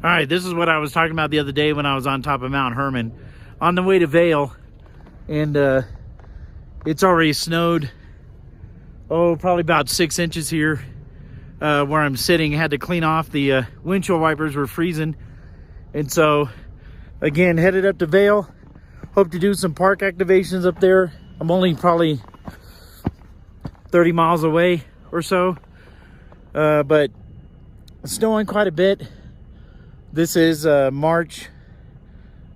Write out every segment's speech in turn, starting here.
All right, this is what I was talking about the other day when I was on top of Mount Herman, on the way to Vail, and it's already snowed. Oh, probably about 6 inches here where I'm sitting. Had to clean off the windshield wipers were freezing, and so again headed up to Vail. Hope to do some park activations up there. I'm only probably 30 miles away or so, but it's snowing quite a bit. This is March,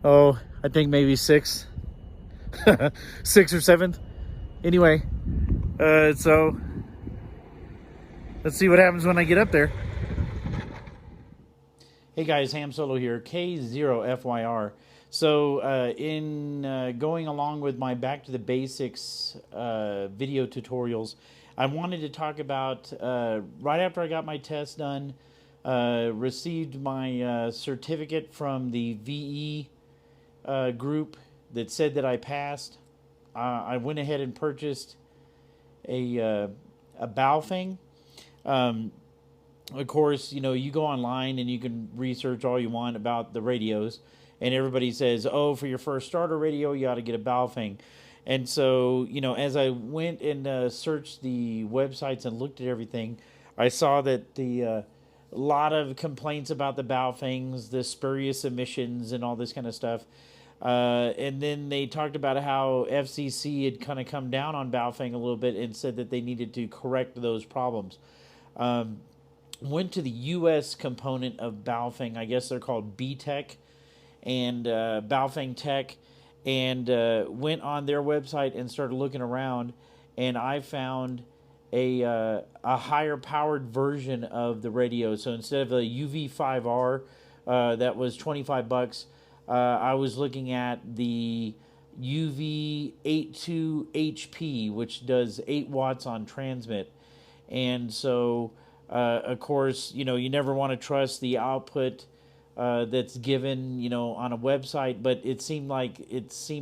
I think maybe 6th, 6th or 7th. Anyway, so let's see what happens when I get up there. Hey guys, Ham Solo here, K0FYR. So in going along with my Back to the Basics video tutorials, I wanted to talk about, right after I got my test done, received my certificate from the VE group that said that I passed. I went ahead and purchased a BaoFeng. Of course, you know, you go online and you can research all you want about the radios, and everybody says, oh, for your first starter radio, you ought to get a BaoFeng. And so, you know, as I went and searched the websites and looked at everything, I saw that a lot of complaints about the BaoFengs, the spurious emissions and all this kind of stuff. And then they talked about how FCC had kind of come down on BaoFeng a little bit and said that they needed to correct those problems. Went to the U.S. component of BaoFeng. I guess they're called B-Tech and BaoFeng Tech, and went on their website and started looking around, and I found a higher powered version of the radio. So instead of a UV5R that was $25, I was looking at the UV82HP, which does 8 watts on transmit. And so, of course, you know, you never want to trust the output that's given, you know, on a website, but it seemed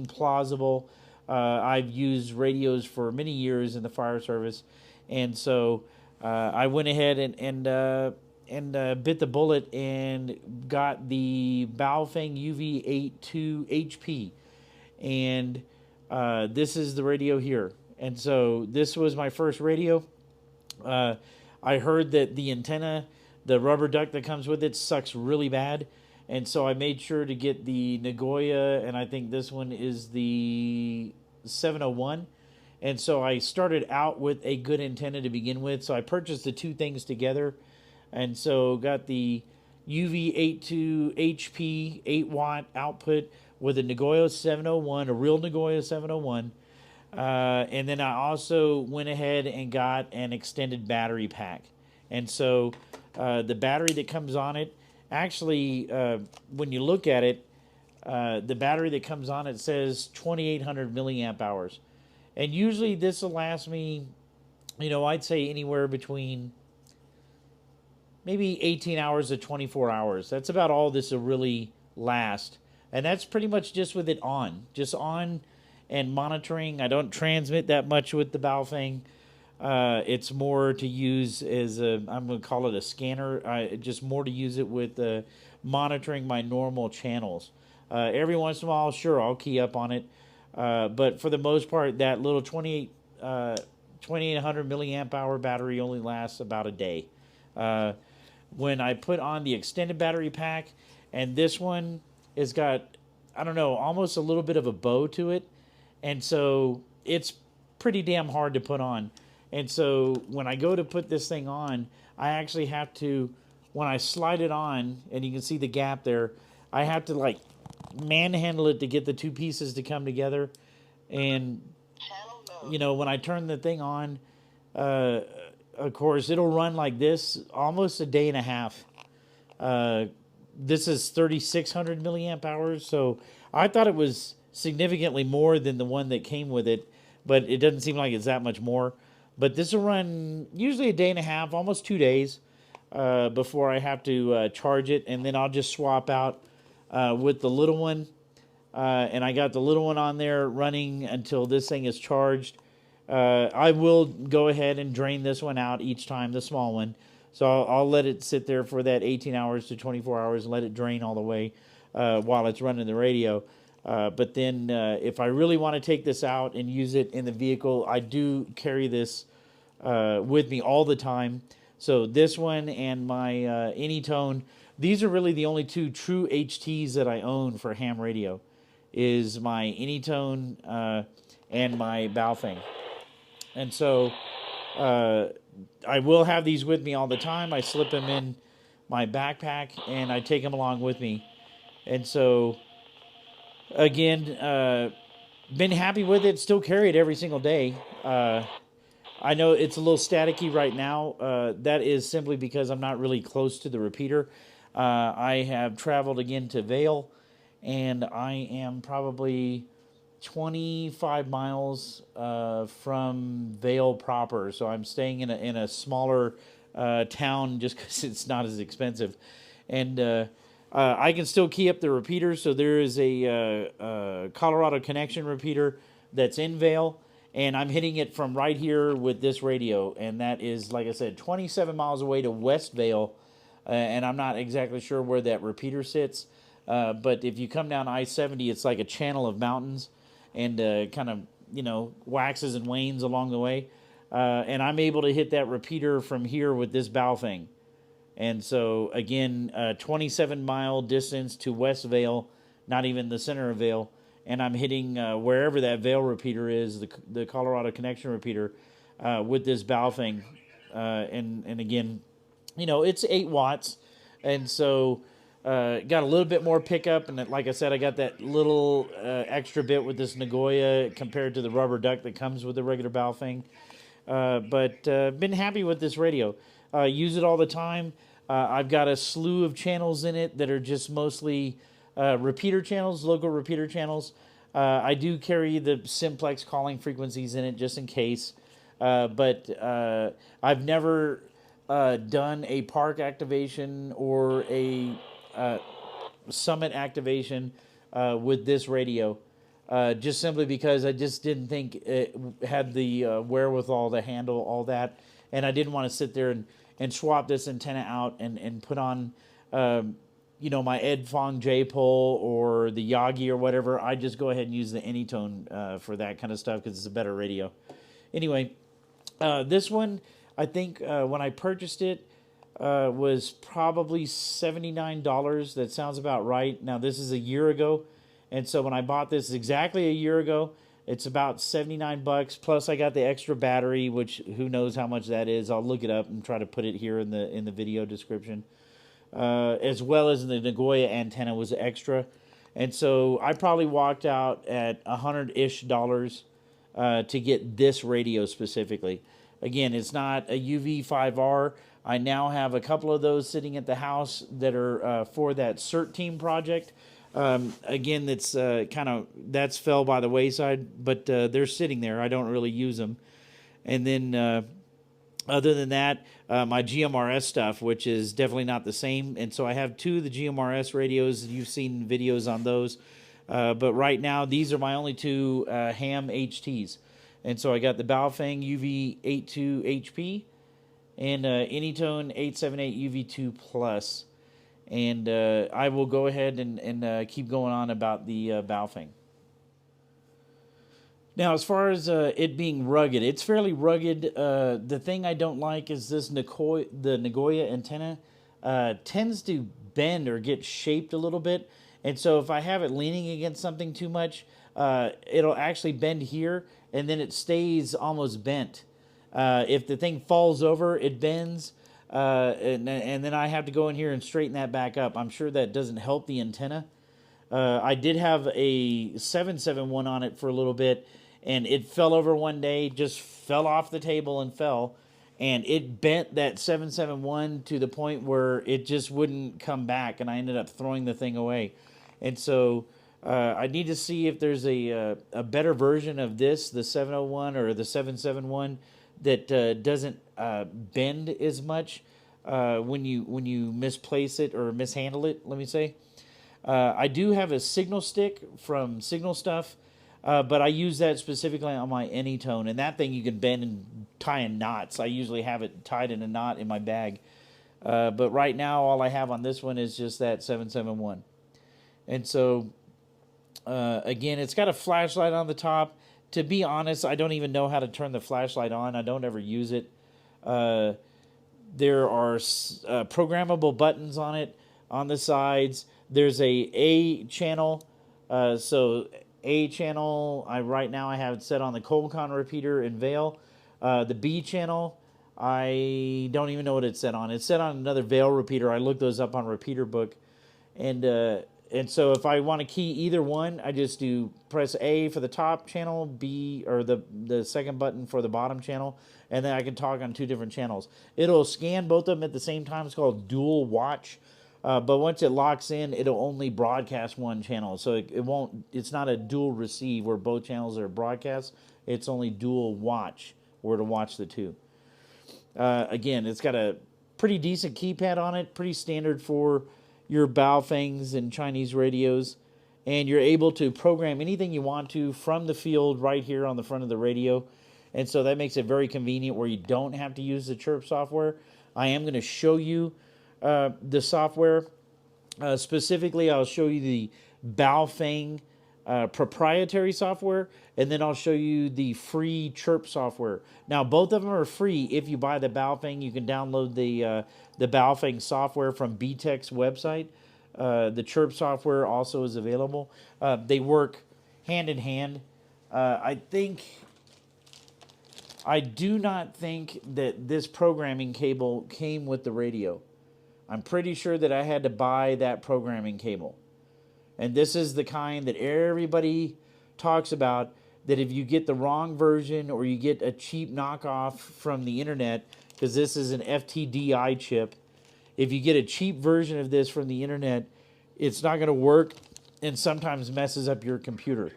plausible. I've used radios for many years in the fire service, and so I went ahead and bit the bullet and got the BaoFeng UV82HP, and this is the radio here. And so this was my first radio. I heard that the antenna, the rubber duck that comes with it, sucks really bad, and so I made sure to get the Nagoya, and I think this one is the 701. And so I started out with a good antenna to begin with, so I purchased the two things together, and so got the UV82HP 8 watt output with a Nagoya 701, a real Nagoya 701. And then I also went ahead and got an extended battery pack. And so the battery that comes on it, actually, when you look at it, the battery that comes on it says 2,800 milliamp hours. And usually this will last me, you know, I'd say anywhere between maybe 18 hours to 24 hours. That's about all this will really last. And that's pretty much just with it on. Just on and monitoring. I don't transmit that much with the BaoFeng. It's more to use as I'm going to call it a scanner. Just more to use it with monitoring my normal channels. Every once in a while, sure, I'll key up on it. But for the most part, that little 2,800 milliamp hour battery only lasts about a day. When I put on the extended battery pack, and this one has got, I don't know, almost a little bit of a bow to it. And so it's pretty damn hard to put on. And so when I go to put this thing on, I actually have to, when I slide it on, and you can see the gap there, I have to like manhandle it to get the two pieces to come together. And, you know, when I turn the thing on, of course, it'll run like this almost a day and a half. This is 3,600 milliamp hours, so I thought it was significantly more than the one that came with it, but it doesn't seem like it's that much more. But this will run usually a day and a half, almost 2 days, before I have to charge it, and then I'll just swap out with the little one. And I got the little one on there running until this thing is charged. I will go ahead and drain this one out each time, the small one, So I'll let it sit there for that 18 hours to 24 hours and let it drain all the way while it's running the radio. But then if I really want to take this out and use it in the vehicle, I do carry this with me all the time. So this one and my Anytone, these are really the only two true HTs that I own for ham radio, is my Anytone and my BaoFeng. And so I will have these with me all the time. I slip them in my backpack and I take them along with me. And so, again, been happy with it. Still carry it every single day. I know it's a little staticky right now. That is simply because I'm not really close to the repeater. I have traveled again to Vail, and I am probably 25 miles from Vail proper. So I'm staying in a smaller town just because it's not as expensive. And I can still key up the repeater. So there is a Colorado Connection repeater that's in Vail. And I'm hitting it from right here with this radio. And that is, like I said, 27 miles away to West Vail. And I'm not exactly sure where that repeater sits. But if you come down I-70, it's like a channel of mountains. And kind of, waxes and wanes along the way. And I'm able to hit that repeater from here with this BaoFeng. And so, again, 27-mile distance to West Vail, not even the center of Vail. And I'm hitting wherever that Vail repeater is, the Colorado Connection repeater, with this BaoFeng. And again, it's 8 watts. And so got a little bit more pickup. And like I said, I got that little extra bit with this Nagoya compared to the rubber duck that comes with the regular BaoFeng. But been happy with this radio. Use it all the time. I've got a slew of channels in it that are just mostly repeater channels, local repeater channels. I do carry the simplex calling frequencies in it just in case. But I've never done a park activation or a summit activation with this radio. Just simply because I just didn't think it had the wherewithal to handle all that. And I didn't want to sit there and swap this antenna out and put on, my Ed Fong J-pole or the Yagi or whatever. I just go ahead and use the Anytone for that kind of stuff because it's a better radio. Anyway, this one, I think when I purchased it, was probably $79. That sounds about right. Now, this is a year ago. And so when I bought this exactly a year ago, it's about $79 plus I got the extra battery, which who knows how much that is. I'll look it up and try to put it here in the video description. As well as the Nagoya antenna was extra. And so I probably walked out at $100-ish to get this radio specifically. Again, it's not a UV5R. I now have a couple of those sitting at the house that are for that CERT team project. Again, that's that's fell by the wayside, but they're sitting there. I don't really use them. And then other than that, my GMRS stuff, which is definitely not the same. And so I have 2 of the GMRS radios. You've seen videos on those. But right now, these are my only 2 ham HTs. And so I got the BaoFeng UV82HP and Anytone 878 UV2 Plus. And I will go ahead and keep going on about the BaoFeng. Now, as far as it being rugged, it's fairly rugged. The thing I don't like is the Nagoya antenna tends to bend or get shaped a little bit. And so if I have it leaning against something too much, it'll actually bend here, and then it stays almost bent. If the thing falls over, it bends. And then I have to go in here and straighten that back up. I'm sure that doesn't help the antenna. I did have a 771 on it for a little bit, and it fell over one day, just fell off the table and fell. And it bent that 771 to the point where it just wouldn't come back, and I ended up throwing the thing away. And so I need to see if there's a better version of this, the 701 or the 771, that doesn't bend as much when you misplace it or mishandle it, let me say. I do have a signal stick from Signal Stuff, but I use that specifically on my Anytone, and that thing you can bend and tie in knots. I usually have it tied in a knot in my bag. But right now, all I have on this one is just that 771. And so, again, it's got a flashlight on the top. To be honest, I don't even know how to turn the flashlight on. I don't ever use it. There are programmable buttons on it on the sides. There's a channel. So A channel, right now I have it set on the Colcon repeater in Vail. The B channel, I don't even know what it's set on. It's set on another Vail repeater. I looked those up on Repeater Book. And so if I want to key either one, I just do press A for the top channel, B or the second button for the bottom channel, and then I can talk on two different channels. It'll scan both of them at the same time. It's called dual watch. But once it locks in, it'll only broadcast one channel. So it won't. It's not a dual receive where both channels are broadcast. It's only dual watch where to watch the two. Again, it's got a pretty decent keypad on it, pretty standard for your BaoFengs and Chinese radios, and you're able to program anything you want to from the field right here on the front of the radio. And so that makes it very convenient where you don't have to use the chirp software. I am going to show you the software. Specifically, I'll show you the BaoFeng proprietary software, and then I'll show you the free chirp software. Now, both of them are free. If you buy the BaoFeng, you can download the BaoFeng software from BTEC's website. The chirp software also is available. They work hand in hand. I do not think that this programming cable came with the radio. I'm pretty sure that I had to buy that programming cable. And this is the kind that everybody talks about, that if you get the wrong version or you get a cheap knockoff from the internet, because this is an FTDI chip, if you get a cheap version of this from the internet, it's not going to work and sometimes messes up your computer.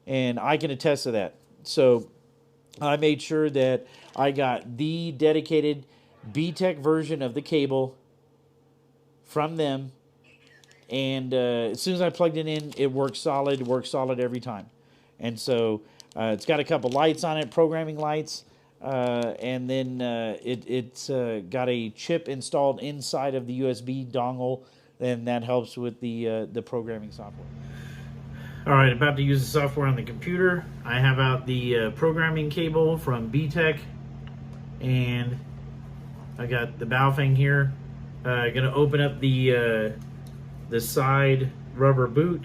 And I can attest to that. So I made sure that I got the dedicated BTEC version of the cable from them. And as soon as I plugged it in, it works solid. It works solid every time. And so it's got a couple lights on it, programming lights. And then it's got a chip installed inside of the USB dongle. And that helps with the programming software. All right, about to use the software on the computer. I have out the programming cable from BTEC. And I got the BaoFeng here. Going to open up the side rubber boot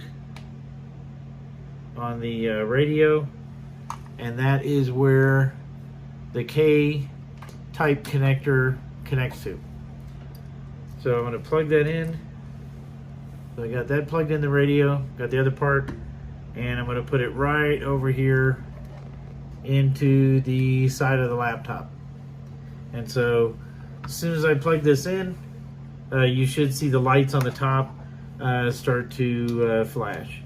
on the radio, and that is where the K-type connector connects to. So I'm going to plug that in. So I got that plugged in the radio, got the other part, and I'm going to put it right over here into the side of the laptop. And so as soon as I plug this in, you should see the lights on the top start to flash.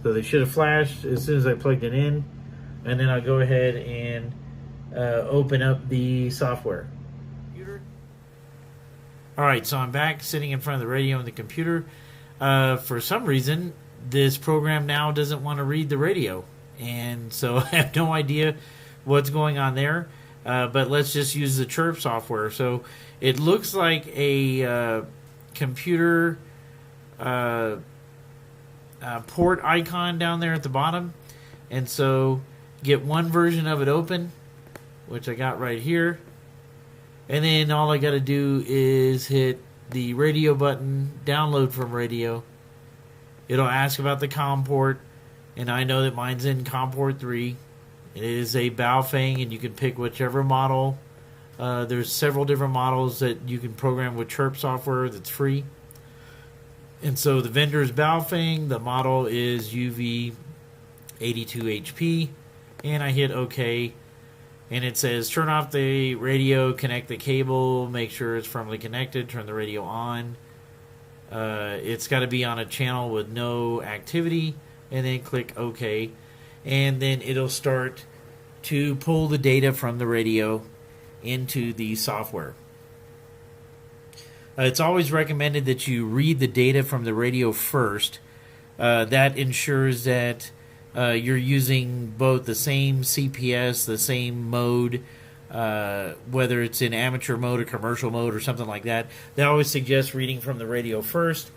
So they should have flashed as soon as I plugged it in, and then I'll go ahead and open up the software. Alright, so I'm back sitting in front of the radio and the computer. For some reason, this program now doesn't want to read the radio, and so I have no idea what's going on there. But let's just use the chirp software. So it looks like a computer port icon down there at the bottom. And so get one version of it open, which I got right here. And then all I got to do is hit the radio button, download from radio. It'll ask about the COM port, and I know that mine's in COM port 3. It is a BaoFeng, and you can pick whichever model. There's several different models that you can program with chirp software that's free. And so the vendor is BaoFeng. The model is UV82HP. And I hit OK. And it says turn off the radio, connect the cable, make sure it's firmly connected, turn the radio on. It's got to be on a channel with no activity. And then click OK. And then it'll start to pull the data from the radio into the software. It's always recommended that you read the data from the radio first. That ensures that you're using both the same CPS, the same mode, whether it's in amateur mode or commercial mode or something like that. They always suggest reading from the radio first.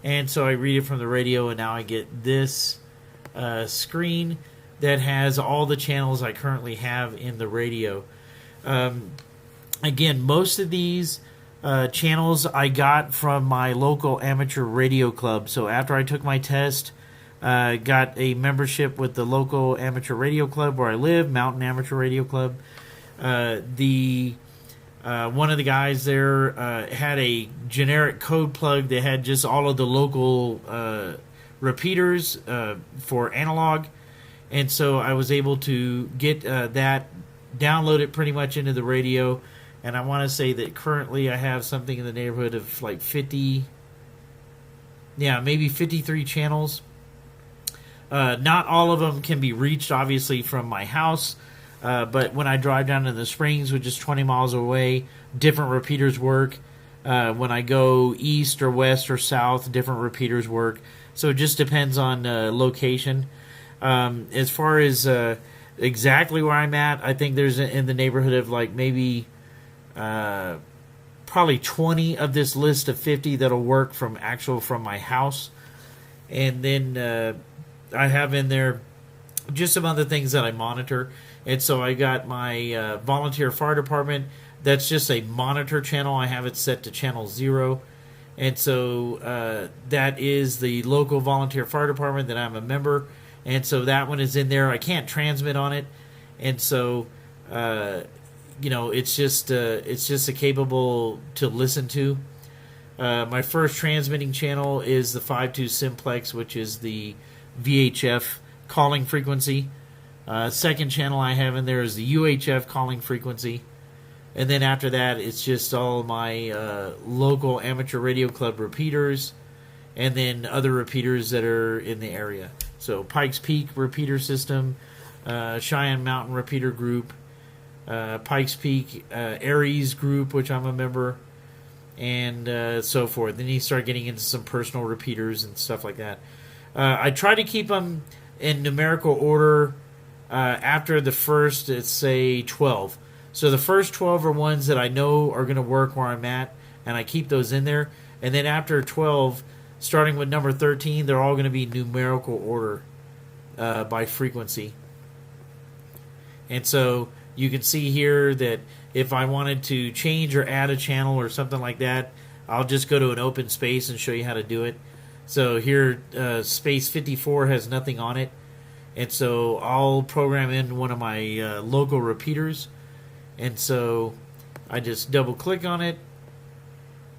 And so I read it from the radio, and now I get this screen that has all the channels I currently have in the radio. Again, most of these channels I got from my local amateur radio club. So after I took my test, got a membership with the local amateur radio club where I live, Mountain Amateur Radio Club. One of the guys there had a generic code plug that had just all of the local repeaters for analog, and so I was able to get that, download it pretty much into the radio, and I want to say that currently I have something in the neighborhood of like 50, maybe 53 channels. Not all of them can be reached, obviously, from my house. But when I drive down to the Springs, which is 20 miles away, different repeaters work. When I go east or west or south, different repeaters work. So it just depends on location. As far as exactly where I'm at, I think there's in the neighborhood of like maybe probably 20 of this list of 50 that'll work from my house. And then I have in there just some other things that I monitor. And so I got my volunteer fire department. That's just a monitor channel. I have it set to channel 0. And so that is the local volunteer fire department that I'm a member. And so that one is in there. I can't transmit on it. And so, it's just a capable to listen to. My first transmitting channel is the 5.2 simplex, which is the VHF calling frequency. Second channel I have in there is the UHF calling frequency. And then after that, it's just all my local amateur radio club repeaters, and then other repeaters that are in the area. So Pikes Peak repeater system, Cheyenne Mountain repeater group, Pikes Peak Aries group, which I'm a member, and so forth. Then you start getting into some personal repeaters and stuff like that. I try to keep them in numerical order. After the first, let's say 12. So the first 12 are ones that I know are going to work where I'm at, and I keep those in there. And then after 12, starting with number 13, they're all going to be numerical order by frequency. And so you can see here that if I wanted to change or add a channel or something like that, I'll just go to an open space and show you how to do it. So here, space 54 has nothing on it. And so I'll program in one of my local repeaters. And so I just double click on it,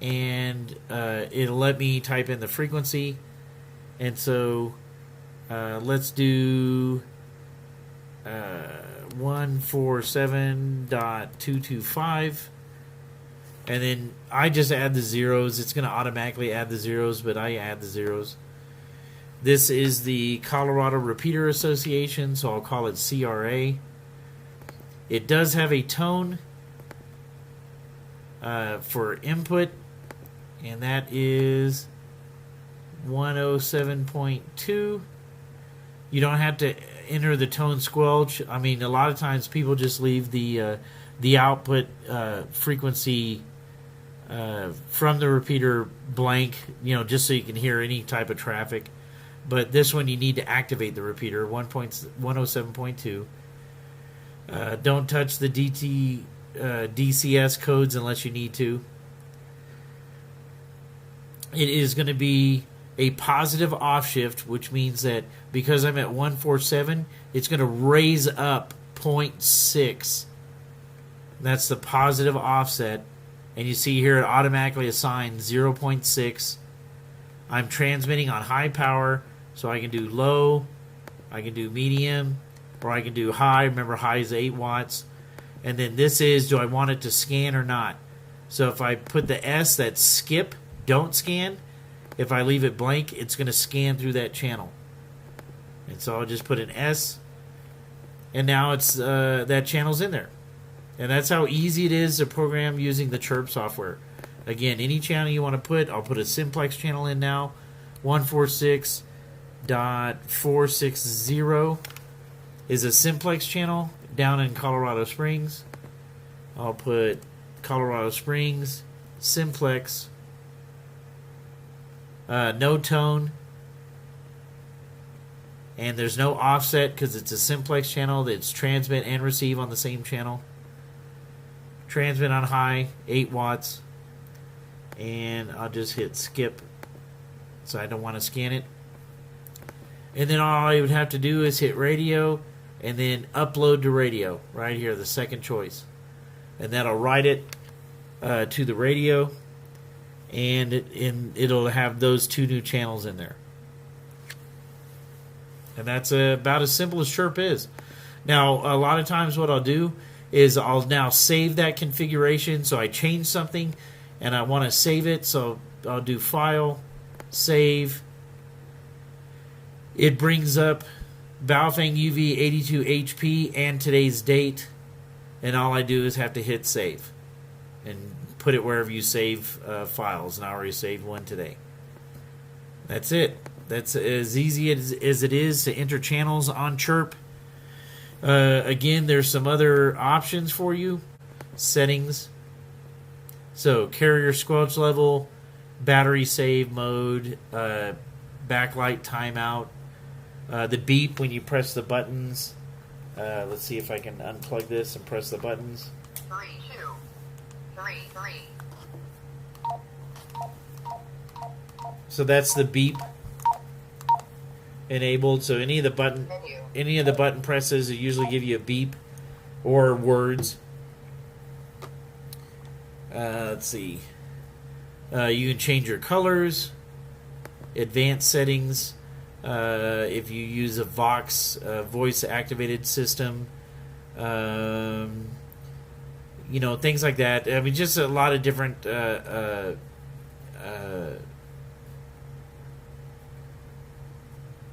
and it'll let me type in the frequency. And so let's do 147.225. And then I just add the zeros. It's going to automatically add the zeros, but I add the zeros. This is the Colorado Repeater Association, so I'll call it CRA. It does have a tone for input, and that is 107.2. You don't have to enter the tone squelch. I mean, a lot of times people just leave the output frequency from the repeater blank, just so you can hear any type of traffic. But this one, you need to activate the repeater, 107.2. Don't touch the DCS codes unless you need to. It is going to be a positive off shift, which means that because I'm at 147, it's going to raise up 0.6. That's the positive offset. And you see here it automatically assigns 0.6. I'm transmitting on high power, so I can do low, I can do medium, or I can do high. Remember, high is 8 watts. And then this is, do I want it to scan or not? So if I put the S, that's skip, don't scan. If I leave it blank, it's going to scan through that channel. And so I'll just put an S, and now it's that channel's in there. And that's how easy it is to program using the Chirp software. Again, any channel you want to put, I'll put a simplex channel in now. 146.460 is a simplex channel down in Colorado Springs. I'll put Colorado Springs, simplex, no tone, and there's no offset because it's a simplex channel that's transmit and receive on the same channel. Transmit on high, 8 watts, and I'll just hit skip, so I don't want to scan it. And then all I would have to do is hit radio and then upload to radio right here, the second choice, and that'll write it to the radio, and it'll have those 2 new channels in there. And that's about as simple as Chirp is. Now, a lot of times what I'll do is I'll now save that configuration. So I change something and I want to save it. So I'll do File, Save. It brings up BaoFeng UV 82 HP and today's date. And all I do is have to hit Save and put it wherever you save files. And I already saved one today. That's it. That's as easy as it is to enter channels on Chirp. Again, there's some other options for you. Settings. So, carrier squelch level, battery save mode, backlight timeout, the beep when you press the buttons. Let's see if I can unplug this and press the buttons. 3, 2, 3, 3. So that's the beep enabled. So any of the button presses will usually give you a beep or words. Let's see. You can change your colors, advanced settings. If you use a Vox voice activated system, things like that. I mean, just a lot of different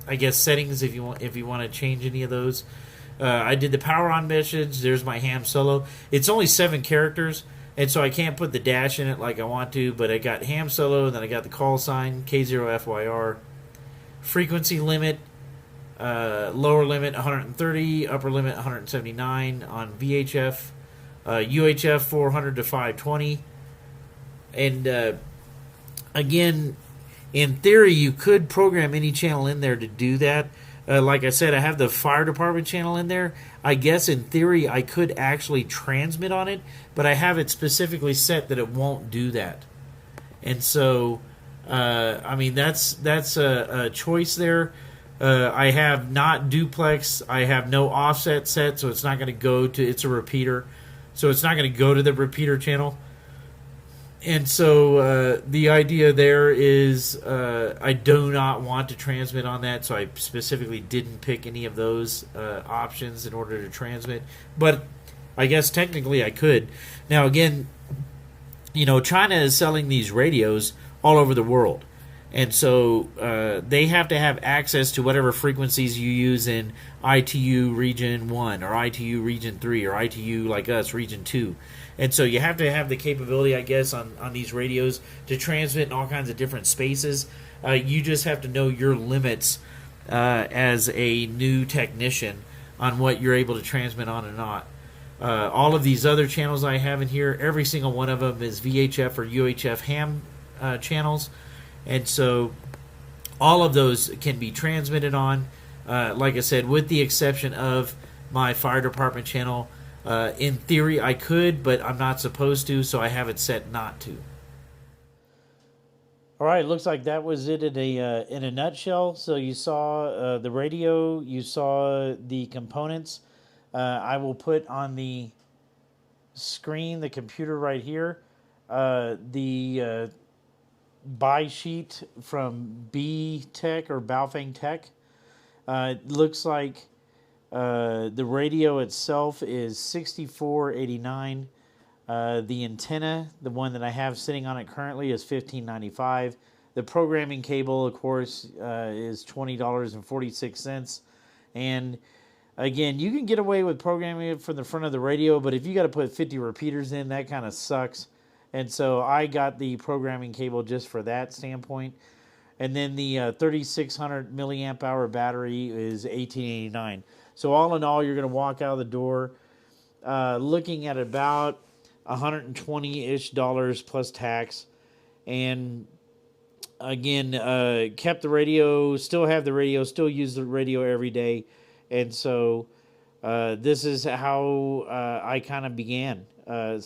I guess settings if you want to change any of those. I did the power on message. There's my ham solo. It's only 7 characters, and so I can't put the dash in it like I want to. But I got ham solo, and then I got the call sign K0FYR. Frequency limit, lower limit 130, upper limit 179 on VHF, UHF 400 to 520, and again. In theory, you could program any channel in there to do that. Like I said, I have the fire department channel in there. I guess in theory, I could actually transmit on it, but I have it specifically set that it won't do that. And so, I mean, that's a choice there. I have not duplex. I have no offset set, so it's not going to go to. It's a repeater, so it's not going to go to the repeater channel. And so the idea there is I do not want to transmit on that, so I specifically didn't pick any of those options in order to transmit. But I guess technically I could. Now again, China is selling these radios all over the world. And so they have to have access to whatever frequencies you use in ITU Region 1 or ITU Region 3 or ITU, like us, Region 2. And so you have to have the capability, I guess, on these radios to transmit in all kinds of different spaces. You just have to know your limits as a new technician on what you're able to transmit on and not. All of these other channels I have in here, every single one of them is VHF or UHF ham channels. And so all of those can be transmitted on, like I said, with the exception of my fire department channel. In theory, I could, but I'm not supposed to, so I have it set not to. All right, looks like that was it in a nutshell. So you saw the radio, you saw the components. I will put on the screen, the computer right here, the buy sheet from B Tech or BaoFeng Tech. It looks like the radio itself is $64.89. The antenna, the one that I have sitting on it currently, is $15.95. The programming cable, of course, is $20.46. And again, you can get away with programming it from the front of the radio, but if you got to put 50 repeaters in, that kind of sucks. And so I got the programming cable just for that standpoint. And then the 3600 milliamp hour battery is $18.89. So all in all, you're going to walk out of the door looking at about $120-ish plus tax. And again, kept the radio, still have the radio, still use the radio every day. And so this is how I kind of began. I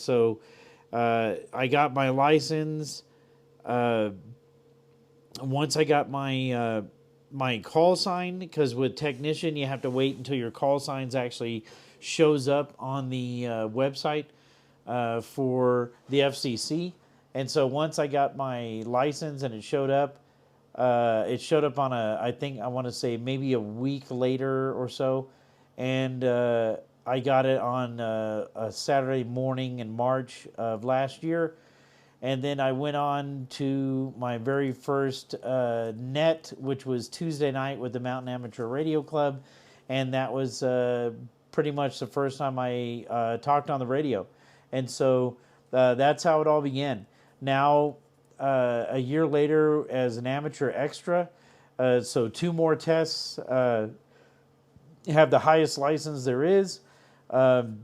got my license. Once I got my call sign, because with technician you have to wait until your call signs actually shows up on the website for the FCC. And so once I got my license and it showed up on I think I want to say maybe a week later or so, and I got it on a Saturday morning in March of last year. And then I went on to my very first net, which was Tuesday night with the Mountain Amateur Radio Club. And that was pretty much the first time I talked on the radio. And so that's how it all began. Now, a year later, as an amateur extra, so 2 more tests, have the highest license there is. I've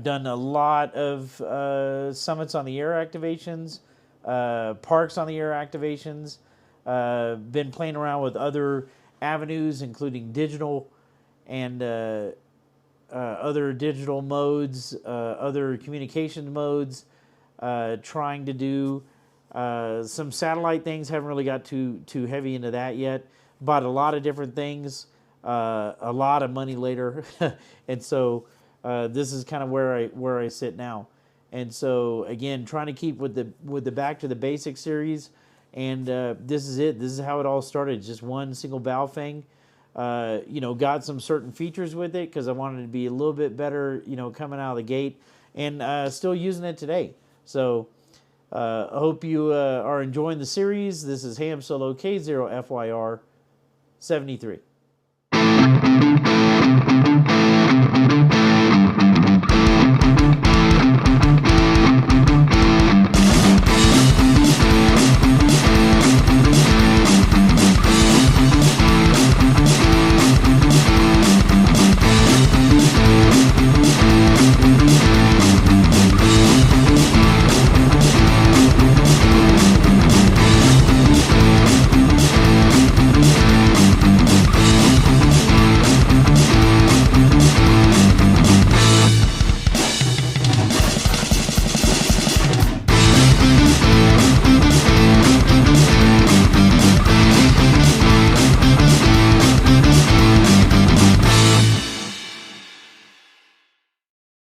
done a lot of summits on the air activations, parks on the air activations, been playing around with other avenues, including digital and other digital modes, other communication modes, trying to do some satellite things. Haven't really got too heavy into that yet. Bought a lot of different things, a lot of money later. And so this is kind of where I sit now. And so again, trying to keep with the Back to the Basics series, and this is it. This is how it all started. Just one single BaoFeng. Got some certain features with it because I wanted it to be a little bit better, coming out of the gate, and still using it today. So I hope you are enjoying the series. This is Ham Solo K0FYR 73.